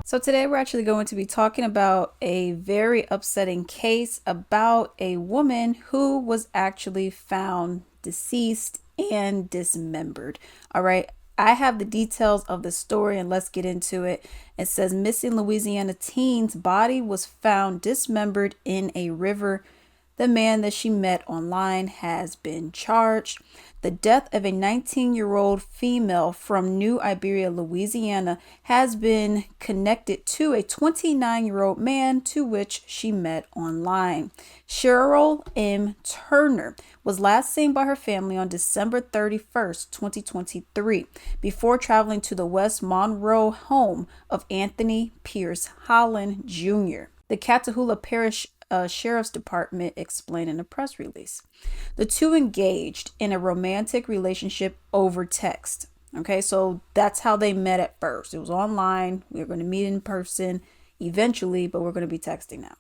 So today we're actually going to be talking about a very upsetting case about a woman who was actually found deceased and dismembered. All right. I have the details of the story and let's get into it. It says missing Louisiana teen's body was found dismembered in a river. The man that she met online has been charged. The death of a 19-year-old female from New Iberia, Louisiana, has been connected to a 29-year-old man to which she met online. Cheryl M. Turner was last seen by her family on December 31st, 2023, before traveling to the West Monroe home of Anthony Pierce Holland Jr. The Catahoula Parish Sheriff's Department explained in a press release. The two engaged in a romantic relationship over text. Okay, so that's how they met at first. It was online. We were going to meet in person eventually, but we're going to be texting now.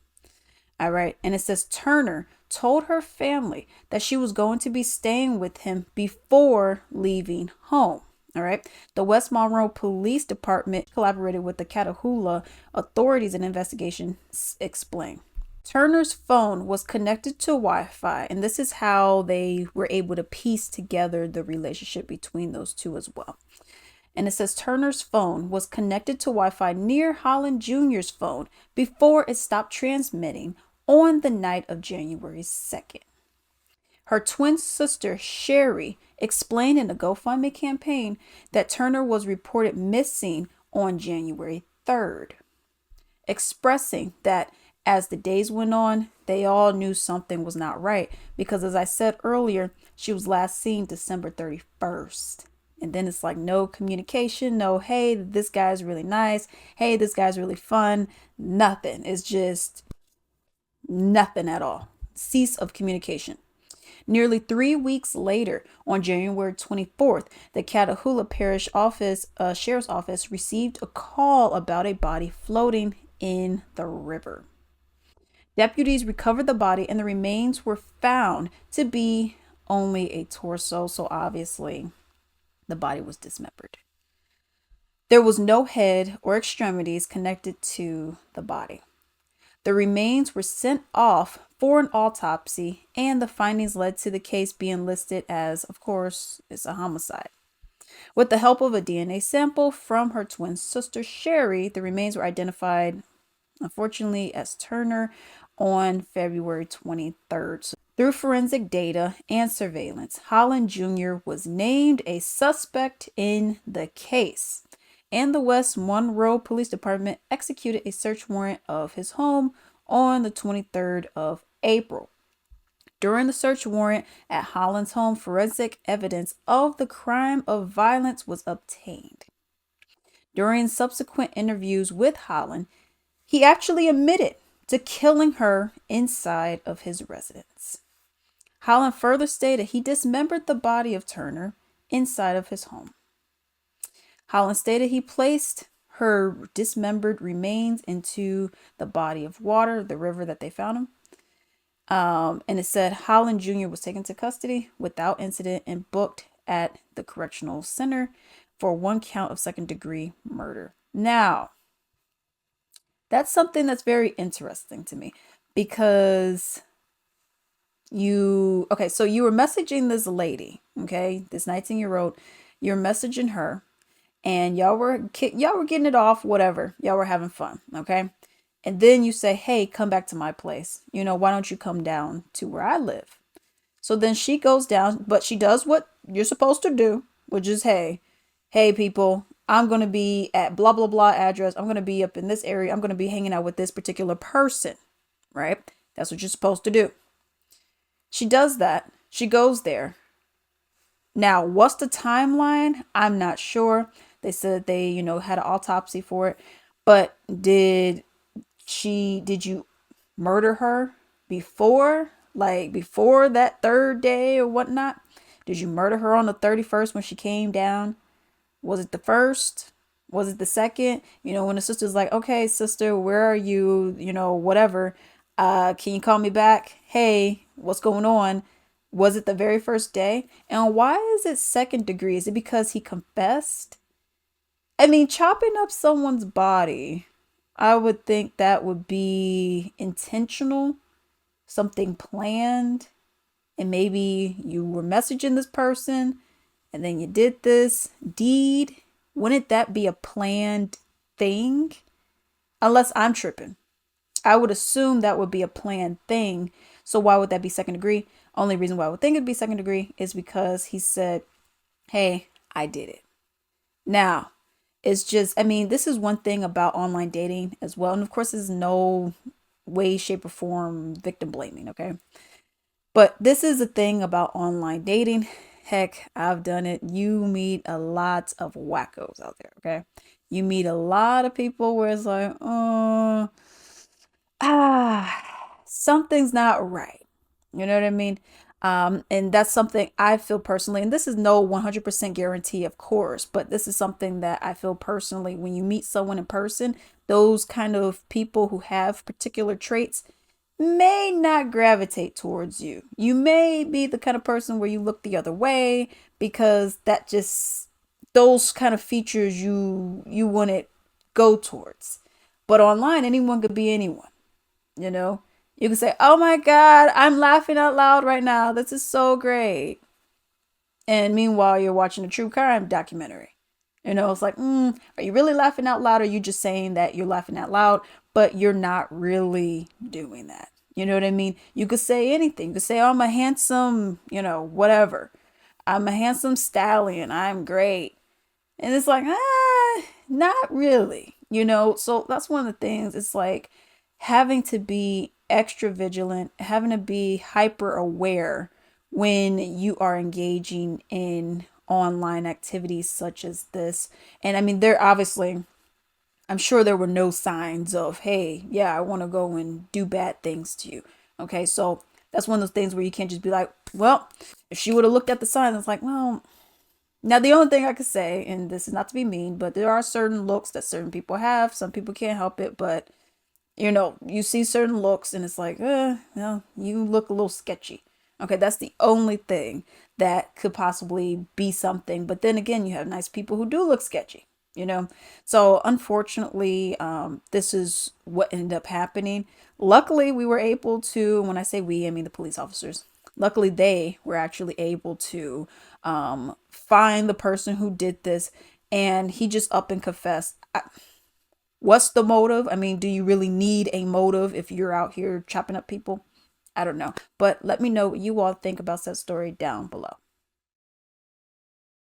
All right, and it says Turner told her family that she was going to be staying with him before leaving home. All right. The West Monroe Police Department collaborated with the Catahoula authorities in investigation explained. Turner's phone was connected to Wi-Fi, and this is how they were able to piece together the relationship between those two as well. And it says Turner's phone was connected to Wi-Fi near Holland Jr.'s phone before it stopped transmitting on the night of January 2nd. Her twin sister, Sherry, explained in the GoFundMe campaign that Turner was reported missing on January 3rd, expressing that as the days went on, they all knew something was not right because, as I said earlier, she was last seen December 31st. And then it's like no communication, no, hey, this guy's really nice. Hey, this guy's really fun. Nothing. It's just nothing at all. Cease of communication. Nearly 3 weeks later, on January 24th, the Catahoula Parish Sheriff's Office received a call about a body floating in the river. Deputies recovered the body and the remains were found to be only a torso, so obviously the body was dismembered. There was no head or extremities connected to the body. The remains were sent off for an autopsy, and the findings led to the case being listed as, of course, it's a homicide. With the help of a DNA sample from her twin sister, Sherry, the remains were identified, unfortunately, as Turner on February 23rd. Through forensic data and surveillance, Holland Jr. was named a suspect in the case, and the West Monroe Police Department executed a search warrant of his home on the 23rd of April. During the search warrant at Holland's home, forensic evidence of the crime of violence was obtained. During subsequent interviews with Holland, he actually admitted to killing her inside of his residence. Holland further stated he dismembered the body of Turner inside of his home. Holland stated he placed her dismembered remains into the body of water, the river that they found him. And it said Holland Jr. was taken to custody without incident and booked at the correctional center for one count of second-degree murder. Now, that's something that's very interesting to me because so you were messaging this lady, okay, this 19-year-old, you're messaging her, and y'all were getting it off, whatever, y'all were having fun, okay, and then you say, hey, come back to my place, why don't you come down to where I live? So then she goes down, but she does what you're supposed to do, which is, hey people, I'm going to be at blah blah blah address, I'm going to be up in this area, I'm going to be hanging out with this particular person, right? That's what you're supposed to do. She does that. She goes there. Now, what's the timeline? I'm not sure. They said they, had an autopsy for it. But did you murder her before that third day or whatnot? Did you murder her on the 31st when she came down? Was it the first? Was it the second? When the sister's like, okay, sister, where are you? Whatever. Can you call me back? Hey, what's going on? Was it the very first day? And why is it second degree? Is it because he confessed? I mean, chopping up someone's body I would think that would be intentional, something planned, and maybe you were messaging this person and then you did this deed. Wouldn't that be a planned thing? Unless I'm tripping. I would assume that would be a planned thing. So why would that be second degree? Only reason why I would think it'd be second degree is because he said, hey, I did it. Now, it's just, I mean, this is one thing about online dating as well. And of course, there's no way, shape, or form victim blaming, okay? But this is the thing about online dating. Heck, I've done it. You meet a lot of wackos out there, okay? You meet a lot of people where it's like, something's not right. You know what I mean? And that's something I feel personally, and this is no 100% guarantee, of course, but this is something that I feel personally when you meet someone in person, those kind of people who have particular traits may not gravitate towards you. You may be the kind of person where you look the other way because that just those kind of features you wouldn't go towards. But online, anyone could be anyone, you know? You can say, "Oh my god, I'm laughing out loud right now. This is so great." And meanwhile, you're watching a true crime documentary. You know, it's like, are you really laughing out loud? Or are you just saying that you're laughing out loud, but you're not really doing that? You know what I mean? You could say anything. You could say, oh, I'm a handsome, whatever. I'm a handsome stallion. I'm great. And it's like, not really, So that's one of the things. It's like having to be extra vigilant, having to be hyper aware when you are engaging in online activities such as this. And I mean, there obviously, I'm sure there were no signs of, hey, yeah, I want to go and do bad things to you. Okay, so that's one of those things where you can't just be like, well, if she would have looked at the signs, it's like, well, now, the only thing I could say, and this is not to be mean, but there are certain looks that certain people have. Some people can't help it, but you see certain looks and it's like, you look a little sketchy. Okay, that's the only thing that could possibly be something. But then again, you have nice people who do look sketchy, you know? So unfortunately, this is what ended up happening. Luckily, we were able to, when I say we, I mean the police officers. Luckily, they were actually able to find the person who did this, and he just up and confessed. What's the motive? I mean, do you really need a motive if you're out here chopping up people? I don't know. But let me know what you all think about that story down below.